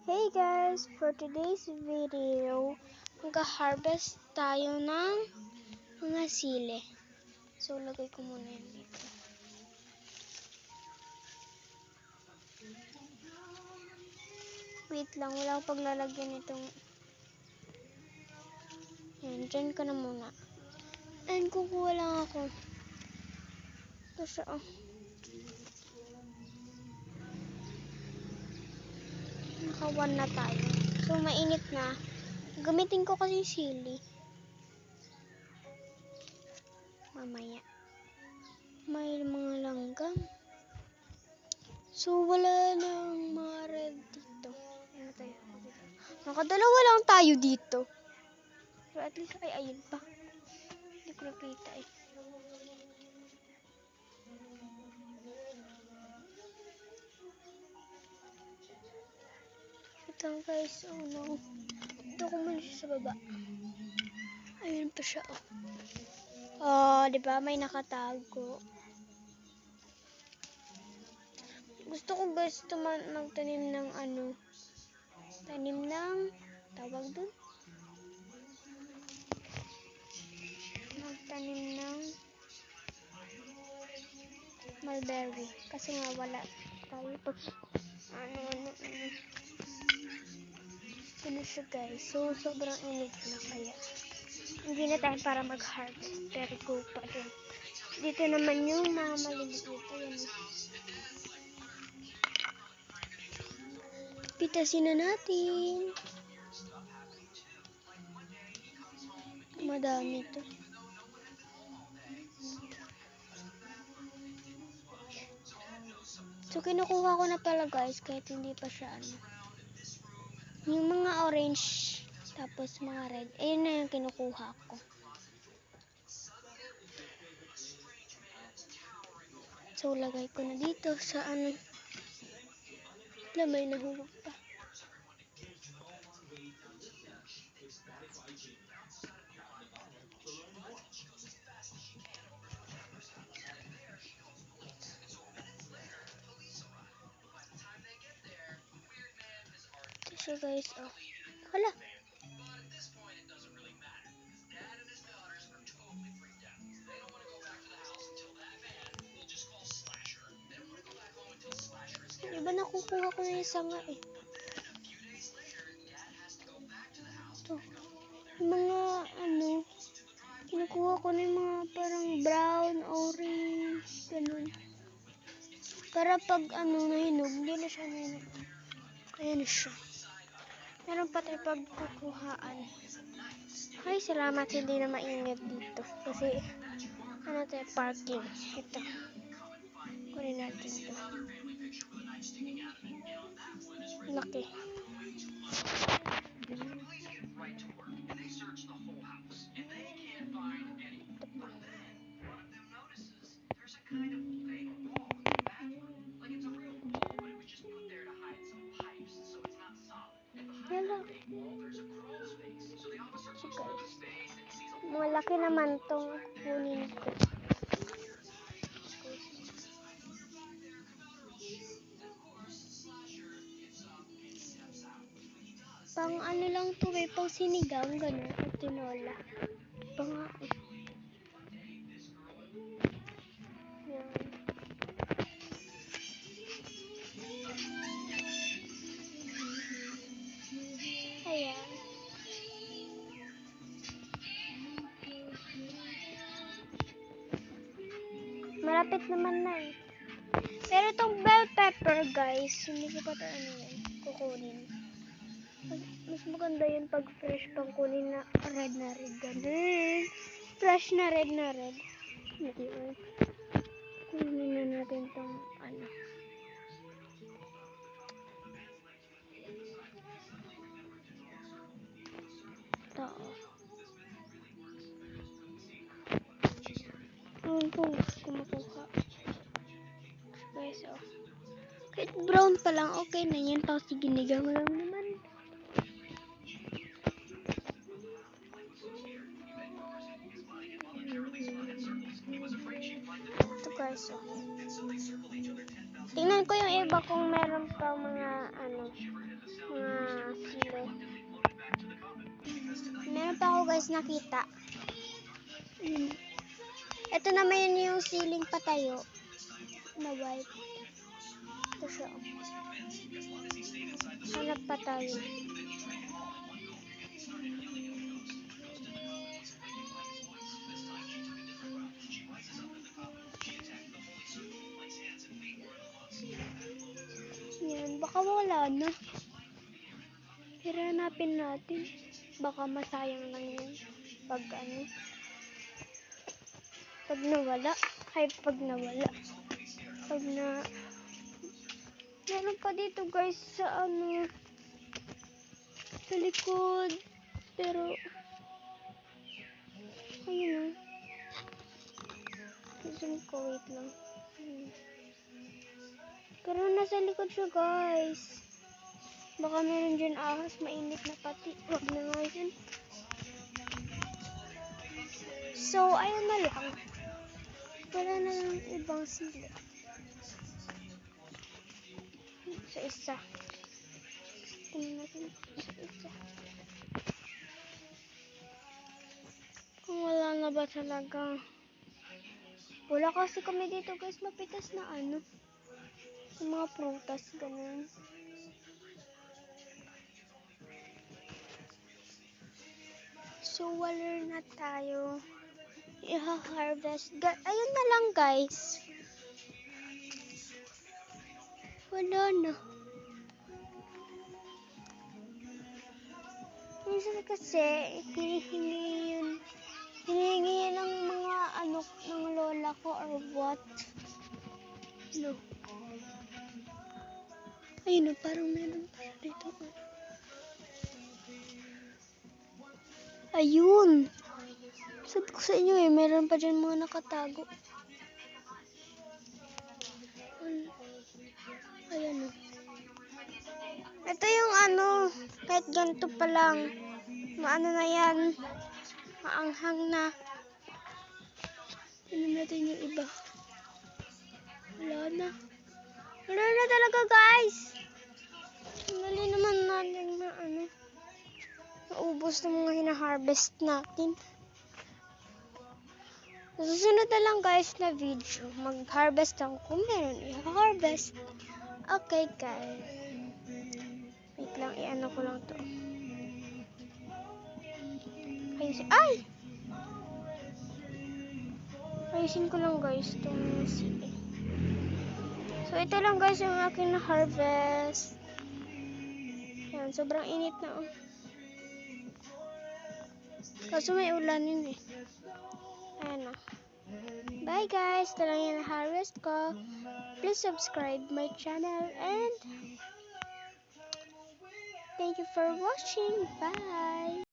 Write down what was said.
Hey guys! For today's video, mag-harvest tayo ng mga sili. So, lagay ko muna yan dito. Wait lang, wala akong paglalagyan itong... Yan, dyan ka na muna. And kukuha lang ako. Ito siya, oh. Naka-1 na tayo. So, mainit na. Gamitin ko kasi sili. Mamaya. May mga langgam. So, wala nang mga red dito. Ano tayo? Nakadalawa lang tayo dito. So, at least, ayun pa. Hindi ko nakita eh. Ito guys, oh no. Ito ko muna siya sa baba. Ayun pa siya, oh. Oh, di ba? May nakatago. Gusto ko guys magtanim ng ano. Tanim ng tawag dun. Magtanim ng mulberry. Kasi nga wala tayo pag ano. Ano siya guys. So, sobrang init na kaya. Hindi na tayo para mag-harvest. Pero go pa rin. Dito naman yung mga maliliit. Ayan. Pitasin na natin. Madami to. So, kinukuha ko na pala guys. Kahit hindi pa siya ano. Yung mga orange. Tapos mga red. Ayun na yung kinukuha ko. So, lagay ko na dito sa ano. May nahulog pa. So guys, oh. Hala. Diba nakukuha ko na yung sanga eh. Ito. Yung mga ano. Kinukuha ko na yung mga parang brown, orange, ganun. Para pag ano nahinog, hindi na siya nahinog. Ayan na siya. Meron pa tayo pagkukuhaan. Ay, salamat hindi na mainit dito. Kasi, ano tayo, parking. Ito. Kunin natin ito. Laki. Hello. So guys, malaki naman tong kunin ko. Pang ano lang to eh, pang sinigang, gano'n, at tinola. Pang yan. Ayan. Malapit naman na eh. Pero itong bell pepper guys, hindi ko pa ito ano yan, kukunin. Mas maganda yun pag fresh pang kunin na red na red. Ganun. Fresh na red na red. Kunin na natin itong ano. Ito. Ano po gusto makuha. Guys, oh. Kahit brown pa lang, okay na yan. Tapos ginigang lang naman. Ito guys, oh. Tingnan ko yung iba kung meron pa mga ano, mga guys nakita. Ito naman yung ceiling patayo na white. Ito siya. Hanap pa tayo. Yan, baka wala na. Pero hanapin natin. Baka masayang lang yun. Pag nawala. Pag nawala. Meron pa dito guys sa sa likod. Pero, ayun zoom ko, wait lang. Pero nasa likod siya guys. Baka meron dyan ahas, mainit na pati. Huwag na nga yun. So, ayun na lang. Wala na lang ibang sili. Sa isa. Tingnan natin sa isa. Kung wala na ba talaga. Wala kasi kami dito guys, mapitas na yung mga prutas, ganun. So, wala na tayo. I-harvest. Ayun na lang guys. Wala na. Minsan kasi, hinihingi yun ng mga ng lola ko or what. No. Ayun parang meron pa dito. Ayun. Sabi ko sa inyo meron pa dyan mga nakatago. Ayan Ito yung kahit ganito pa lang. Maano na yan. Maanghang na. Tignan natin yung iba. Wala na. Wala na talaga guys. Dali naman natin na maubos ng mga hina-harvest natin. Susunod na lang guys na video. Mag-harvest ako kung meron i-harvest. Okay guys. Wait lang, ko lang to. Ayusin ko lang guys itong sili. So ito lang guys yung aking na-harvest. Yan, sobrang init na Kaso may ulan yun Ayan Bye guys, ito lang yung na-harvest ko. Please subscribe my channel and thank you for watching. Bye!